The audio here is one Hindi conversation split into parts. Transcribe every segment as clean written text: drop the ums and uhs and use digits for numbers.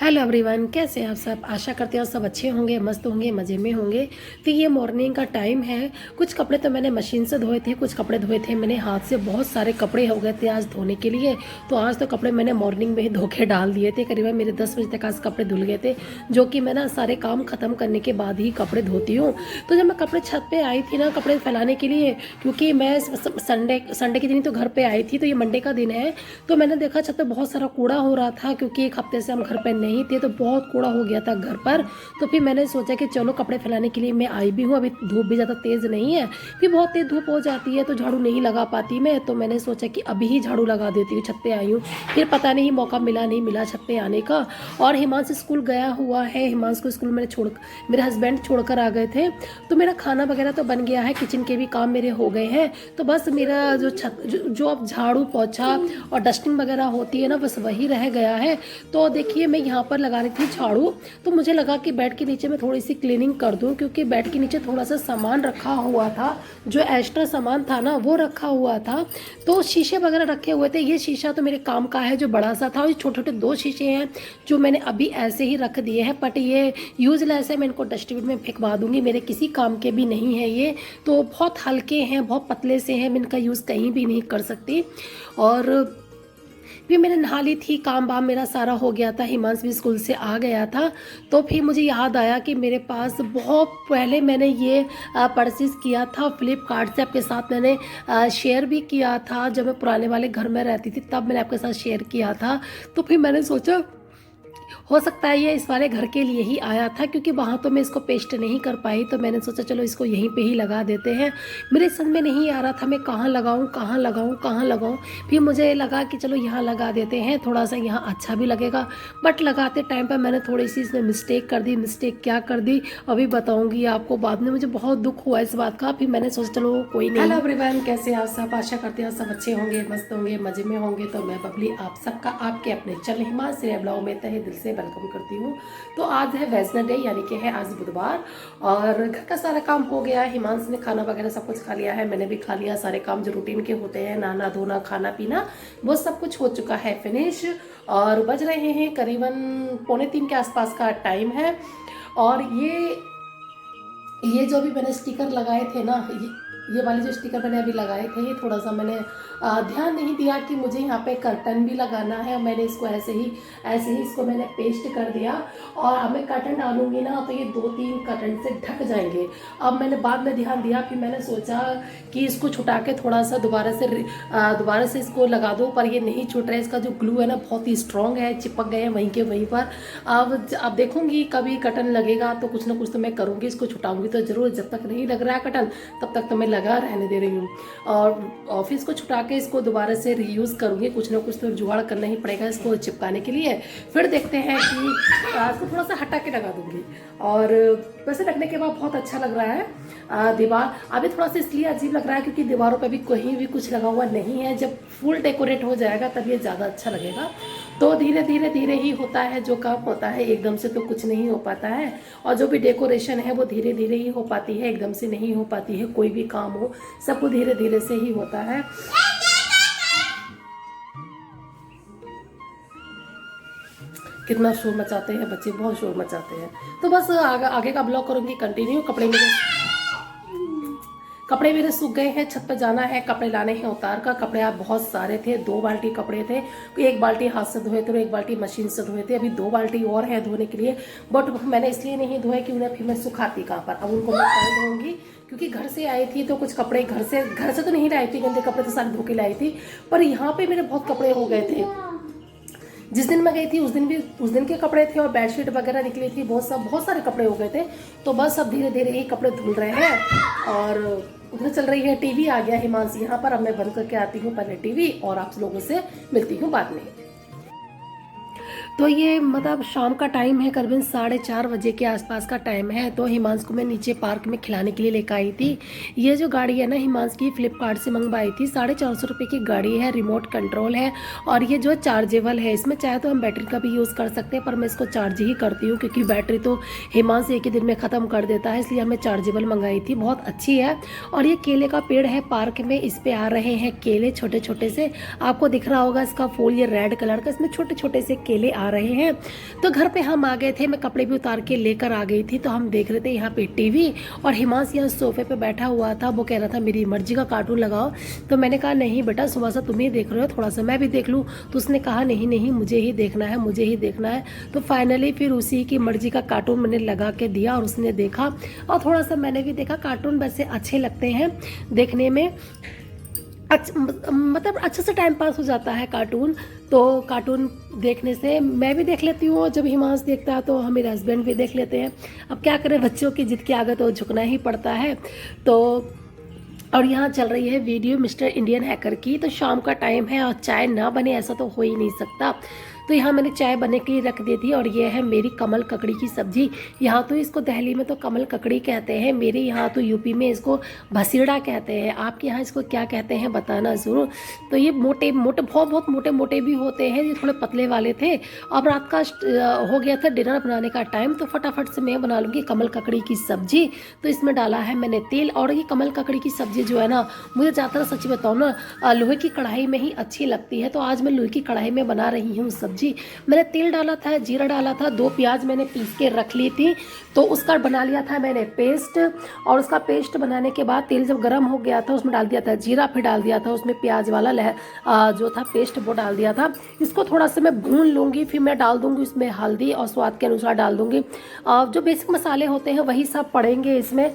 हेलो एवरीवन, कैसे हैं आप सब। आशा करते हैं सब अच्छे होंगे, मस्त होंगे, मज़े में होंगे। तो ये मॉर्निंग का टाइम है। कुछ कपड़े तो मैंने मशीन से धोए थे, कुछ कपड़े धोए थे मैंने हाथ से। बहुत सारे कपड़े हो गए थे आज धोने के लिए। तो आज तो कपड़े मैंने मॉर्निंग में ही धो के डाल दिए थे। करीबन मेरे 10 बजे तक आज कपड़े धुल गए थे, जो कि मैं ना सारे काम ख़त्म करने के बाद ही कपड़े धोती हूँ। तो जब मैं कपड़े छत पर आई थी ना कपड़े फैलाने के लिए, क्योंकि मैं संडे के दिन ही तो घर पर आई थी, तो ये मंडे का दिन है। तो मैंने देखा छत पर बहुत सारा कूड़ा हो रहा था, क्योंकि एक हफ्ते से हम घर पर नहीं थे, तो बहुत कूड़ा हो गया था घर पर। तो फिर मैंने सोचा कि चलो कपड़े फैलाने के लिए मैं आई भी हूँ। अभी धूप भी ज़्यादा तेज़ नहीं है, फिर बहुत तेज़ धूप हो जाती है तो झाड़ू नहीं लगा पाती मैं। तो मैंने सोचा कि अभी ही झाड़ू लगा देती हूँ। छत पे आई हूँ, फिर पता नहीं मौका मिला नहीं मिला छत पे आने का। और हिमांशु स्कूल गया हुआ है। हिमांशु को स्कूल मैंने मेरे हस्बैंड छोड़कर आ गए थे। तो मेरा खाना वगैरह तो बन गया है, किचन के भी काम मेरे हो गए हैं। तो बस मेरा जो छत जो अब झाड़ू पोछा और डस्टिंग वगैरह होती है ना, बस वही रह गया है। तो देखिए मैं यहाँ पर लगा रही थी झाड़ू, तो मुझे लगा कि बेड के नीचे मैं थोड़ी सी क्लीनिंग कर दूं, क्योंकि बेड के नीचे थोड़ा सा सामान रखा हुआ था, जो एक्स्ट्रा सामान था ना वो रखा हुआ था। तो शीशे वगैरह रखे हुए थे। ये शीशा तो मेरे काम का है जो बड़ा सा था, और छोटे छोटे 2 शीशे हैं जो मैंने अभी ऐसे ही रख दिए हैं। बट ये यूजलेस है, मैं इनको डस्टबिन में फेंकवा दूंगी, मेरे किसी काम के भी नहीं है ये। तो बहुत हल्के हैं, बहुत पतले से हैं, मैं इनका यूज़ कहीं भी नहीं कर सकती। और फिर मैंने नहा ली थी, काम वाम मेरा सारा हो गया था, हिमांशु भी स्कूल से आ गया था। तो फिर मुझे याद आया कि मेरे पास बहुत पहले मैंने ये परचेज़ किया था फ्लिपकार्ट से। आपके साथ मैंने शेयर भी किया था, जब मैं पुराने वाले घर में रहती थी तब मैंने आपके साथ शेयर किया था। तो फिर मैंने सोचा हो सकता है ये इस वाले घर के लिए ही आया था, क्योंकि वहाँ तो मैं इसको पेस्ट नहीं कर पाई। तो मैंने सोचा चलो इसको यहीं पे ही लगा देते हैं। मेरे समझ में नहीं आ रहा था मैं कहाँ लगाऊँ कहाँ लगाऊँ कहाँ लगाऊँ। फिर मुझे लगा कि चलो यहाँ लगा देते हैं, थोड़ा सा यहाँ अच्छा भी लगेगा। बट लगाते टाइम पर मैंने थोड़ी सी इसमें मिस्टेक कर दी। मिस्टेक क्या कर दी अभी बताऊँगी आपको बाद में। मुझे बहुत दुख हुआ इस बात का। फिर मैंने सोचा चलो कोई नहीं। हेलो एवरीवन, कैसे आप सब। आशा करते हैं सब अच्छे होंगे, मस्त होंगे, मज़े में होंगे। तो मैं बबली आप सबका आपके अपने चैनल हिमांशु ब्लॉग में तहे दिल से वेलकम करती हूँ। तो आज है वेडनेसडे, यानी कि है आज बुधवार, और घर का सारा काम हो गया है। हिमांशु ने खाना वगैरह सब कुछ खा लिया है, मैंने भी खा लिया। सारे काम जो रूटीन के होते हैं, नहाना धोना खाना पीना, वो सब कुछ हो चुका है फिनिश। और बज रहे हैं करीबन 2:45 के आसपास का टाइम है। और ये जो भी मैंने स्टिकर लगाए थे ना, ये वाले जो स्टिकर मैंने अभी लगाए थे, ये थोड़ा सा मैंने ध्यान नहीं दिया कि मुझे यहाँ पे कर्टन भी लगाना है। और मैंने इसको ऐसे ही इसको मैंने पेस्ट कर दिया। और अब मैं कर्टन डालूंगी ना तो ये 2-3 कर्टन से ढक जाएंगे। अब मैंने बाद में ध्यान दिया, फिर मैंने सोचा कि इसको छुटा के थोड़ा सा दोबारा से इसको लगा दूँ, पर ये नहीं छूट रहा है। इसका जो ग्लू है ना बहुत ही स्ट्रॉन्ग है, चिपक गए हैं वहीं के वहीं पर। अब देखूंगी कभी कर्टन लगेगा तो कुछ ना कुछ तो मैं करूँगी, इसको छुटाऊंगी तो ज़रूर। जब तक नहीं लग रहा है कर्टन तब तक तो मैं लगा रहने दे रही हूँ। और ऑफिस को छुटा के इसको दोबारा से रीयूज़ करूँगी, कुछ ना कुछ तो जुगाड़ करना ही पड़ेगा इसको चिपकाने के लिए। फिर देखते हैं कि इसको थोड़ा सा हटा के लगा दूँगी। और वैसे लगने के बाद बहुत अच्छा लग रहा है। दीवार अभी थोड़ा सा इसलिए अजीब लग रहा है क्योंकि दीवारों पे भी कहीं भी कुछ लगा हुआ नहीं है। जब फुल डेकोरेट हो जाएगा तब ये ज़्यादा अच्छा लगेगा। तो धीरे धीरे ही होता है जो काम होता है, एकदम से तो कुछ नहीं हो पाता है। और जो भी डेकोरेशन है वो धीरे धीरे ही हो पाती है, एकदम से नहीं हो पाती है। कोई भी काम हो सबको धीरे धीरे से ही होता है। कितना शोर मचाते हैं बच्चे, बहुत शोर मचाते हैं। तो बस आगे का ब्लॉग करूँगी कंटिन्यू। कपड़े मेरे सूख गए हैं, छत पर जाना है, कपड़े लाने हैं उतार का। कपड़े आप बहुत सारे थे, 2 बाल्टी कपड़े थे। 1 बाल्टी हाथ से धोए थे और 1 बाल्टी मशीन से धोए थे। अभी 2 बाल्टी और है धोने के लिए, बट मैंने इसलिए नहीं धोए कि उन्हें फिर मैं सुखाती कहाँ पर। अब उनको मैं कल धोऊंगी, क्योंकि घर से आई थी तो कुछ कपड़े घर से तो नहीं लाई थी, गंदे कपड़े तो सारे धो के लाई थी। पर यहाँ पे मेरे बहुत कपड़े हो गए थे। जिस दिन मैं गई थी उस दिन के कपड़े थे, और बेडशीट वगैरह निकली थी, बहुत सारे कपड़े हो गए थे। तो बस अब धीरे धीरे ही कपड़े धुल रहे हैं। और उधर चल रही है टीवी, आ गया हिमांशु यहाँ पर। अब मैं बंद करके आती हूँ पहले टीवी, और आप लोगों से मिलती हूँ बाद में। तो ये मतलब शाम का टाइम है, करीबन 4:30 बजे के आसपास का टाइम है। तो हिमांशु को मैं नीचे पार्क में खिलाने के लिए लेकर आई थी। ये जो गाड़ी है ना हिमांशु की फ्लिपकार्ट से मंगवाई थी, 450 रुपये की गाड़ी है, रिमोट कंट्रोल है। और ये जो चार्जेबल है, इसमें चाहे तो हम बैटरी का भी यूज़ कर सकते हैं, पर मैं इसको चार्ज ही करती हूँ क्योंकि बैटरी तो हिमांशु एक ही दिन में ख़त्म कर देता है, इसलिए हमने चार्जेबल मंगाई थी। बहुत अच्छी है। और ये केले का पेड़ है पार्क में, इस पर आ रहे हैं केले छोटे छोटे से। आपको दिख रहा होगा इसका फूल, ये रेड कलर का, इसमें छोटे छोटे से केले आ रहे हैं। तो घर पे हम आ गए थे, मैं कपड़े भी उतार के लेकर आ गई थी। तो हम देख रहे थे यहाँ पे टीवी, और हिमांश यहाँ सोफे पे बैठा हुआ था। वो कह रहा था मेरी मर्जी का कार्टून लगाओ। तो मैंने कहा नहीं बेटा, सुबह से तुम ही देख रहे हो, थोड़ा सा मैं भी देख लूँ। तो उसने कहा नहीं नहीं, मुझे ही देखना है, मुझे ही देखना है। तो फाइनली फिर उसी की मर्जी का कार्टून मैंने लगा के दिया और उसने देखा, और थोड़ा सा मैंने भी देखा। कार्टून वैसे अच्छे लगते हैं देखने में, मतलब अच्छे से टाइम पास हो जाता है कार्टून। तो कार्टून देखने से मैं भी देख लेती हूँ, जब हिमांश देखता है तो हम मेरे हस्बैंड भी देख लेते हैं। अब क्या करें, बच्चों की जिद के आगे तो झुकना ही पड़ता है। तो और यहाँ चल रही है वीडियो मिस्टर इंडियन हैकर की। तो शाम का टाइम है और चाय ना बने ऐसा तो हो ही नहीं सकता। तो यहाँ मैंने चाय बनने के लिए रख दी थी, और ये है मेरी कमल ककड़ी की सब्जी। यहाँ तो इसको दिल्ली में तो कमल ककड़ी कहते हैं, मेरे यहाँ तो यूपी में इसको भसीड़ा कहते हैं। आपके यहाँ इसको क्या कहते हैं बताना ज़रूर। तो ये मोटे मोटे बहुत मोटे मोटे भी होते हैं, ये थोड़े पतले वाले थे। अब रात का हो गया था डिनर बनाने का टाइम, तो फटाफट से मैं बना लूँगी कमल ककड़ी की सब्जी। तो इसमें डाला है मैंने तेल, और ये कमल ककड़ी की सब्जी जो है ना, मुझे ज़्यादातर सच्ची बताऊँ ना, लोहे की कढ़ाई में ही अच्छी लगती है। तो आज मैं लोहे की कढ़ाई में बना रही हूँ सब्जी। मैंने तेल डाला था, जीरा डाला था, 2 प्याज मैंने पीस के रख ली थी। तो उसका बना लिया था मैंने पेस्ट, और उसका पेस्ट बनाने के बाद तेल जब गर्म हो गया था उसमें डाल दिया था जीरा, फिर डाल दिया था उसमें प्याज वाला जो था पेस्ट, वो डाल दिया था। इसको थोड़ा सा मैं भून लूँगी, फिर मैं डाल दूँगी इसमें हल्दी, और स्वाद के अनुसार डाल दूँगी। जो बेसिक मसाले होते हैं वही सब पड़ेंगे इसमें,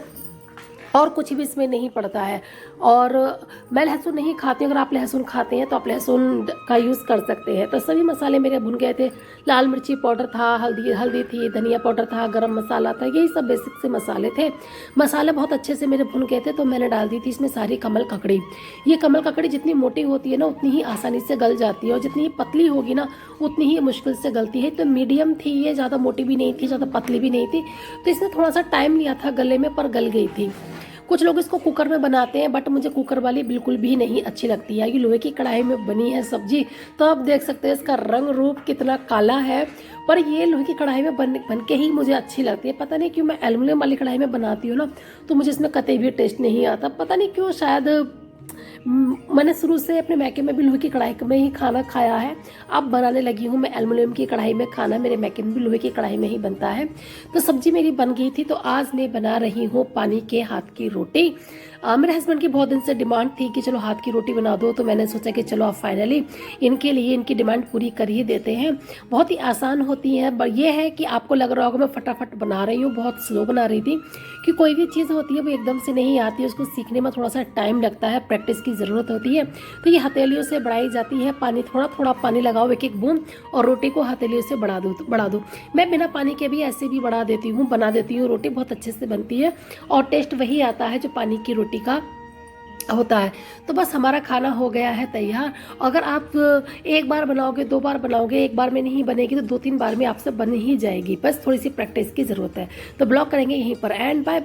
और कुछ भी इसमें नहीं पड़ता है। और मैं लहसुन नहीं खाती हूँ, अगर आप लहसुन खाते हैं तो आप लहसुन का यूज़ कर सकते हैं। तो सभी मसाले मेरे भुन गए थे। लाल मिर्ची पाउडर था, हल्दी थी, धनिया पाउडर था, गरम मसाला था, यही सब बेसिक से मसाले थे। मसाले बहुत अच्छे से मेरे भुन गए थे। तो मैंने डाल दी थी इसमें सारी कमल ककड़ी। ये कमल ककड़ी जितनी मोटी होती है ना उतनी ही आसानी से गल जाती है, और जितनी पतली होगी ना उतनी ही मुश्किल से गलती है। तो मीडियम थी ये, ज़्यादा मोटी भी नहीं थी, ज़्यादा पतली भी नहीं थी। तो इसमें थोड़ा सा टाइम लिया था गले में, पर गल गई थी। कुछ लोग इसको कुकर में बनाते हैं, बट मुझे कुकर वाली बिल्कुल भी नहीं अच्छी लगती है। ये लोहे की कढ़ाई में बनी है सब्जी, तो आप देख सकते हैं इसका रंग रूप कितना काला है। पर ये लोहे की कढ़ाई में बन के ही मुझे अच्छी लगती है। पता नहीं क्यों, मैं एल्युमिनियम वाली कढ़ाई में बनाती हूँ ना, तो मुझे इसमें कतई भी टेस्ट नहीं आता। पता नहीं क्यों, शायद मैंने शुरू से अपने मैके में भी लोहे की कढ़ाई में ही खाना खाया है। अब बनाने लगी हूँ मैं एल्युमिनियम की कढ़ाई में खाना, मेरे मैके में भी लोहे की कढ़ाई में ही बनता है। तो सब्जी मेरी बन गई थी। तो आज मैं बना रही हूँ पानी के हाथ की रोटी। मेरे हस्बैंड की बहुत दिन से डिमांड थी कि चलो हाथ की रोटी बना दो, तो मैंने सोचा कि चलो अब फाइनली इनके लिए इनकी डिमांड पूरी कर ही देते हैं। बहुत ही आसान होती है, पर यह है कि आपको लग रहा होगा मैं फटाफट बना रही हूँ, बहुत स्लो बना रही थी, कि कोई भी चीज़ होती है वो एकदम से नहीं आती है, उसको सीखने में थोड़ा सा टाइम लगता है, प्रैक्टिस की ज़रूरत होती है। तो ये हथेलियों से बढ़ाई जाती है, पानी थोड़ा थोड़ा पानी लगाओ, एक एक बूंद, और रोटी को हथेलियों से बढ़ा दो। मैं बिना पानी के भी ऐसे भी बना देती हूँ रोटी, बहुत अच्छे से बनती है, और टेस्ट वही आता है जो पानी की रोटी का होता है। तो बस हमारा खाना हो गया है तैयार। अगर आप एक बार बनाओगे, 2 बार बनाओगे, एक बार में नहीं बनेगी तो 2-3 बार में आपसे बन ही जाएगी। बस थोड़ी सी प्रैक्टिस की ज़रूरत है। तो ब्लॉग करेंगे यहीं पर, एंड बाय।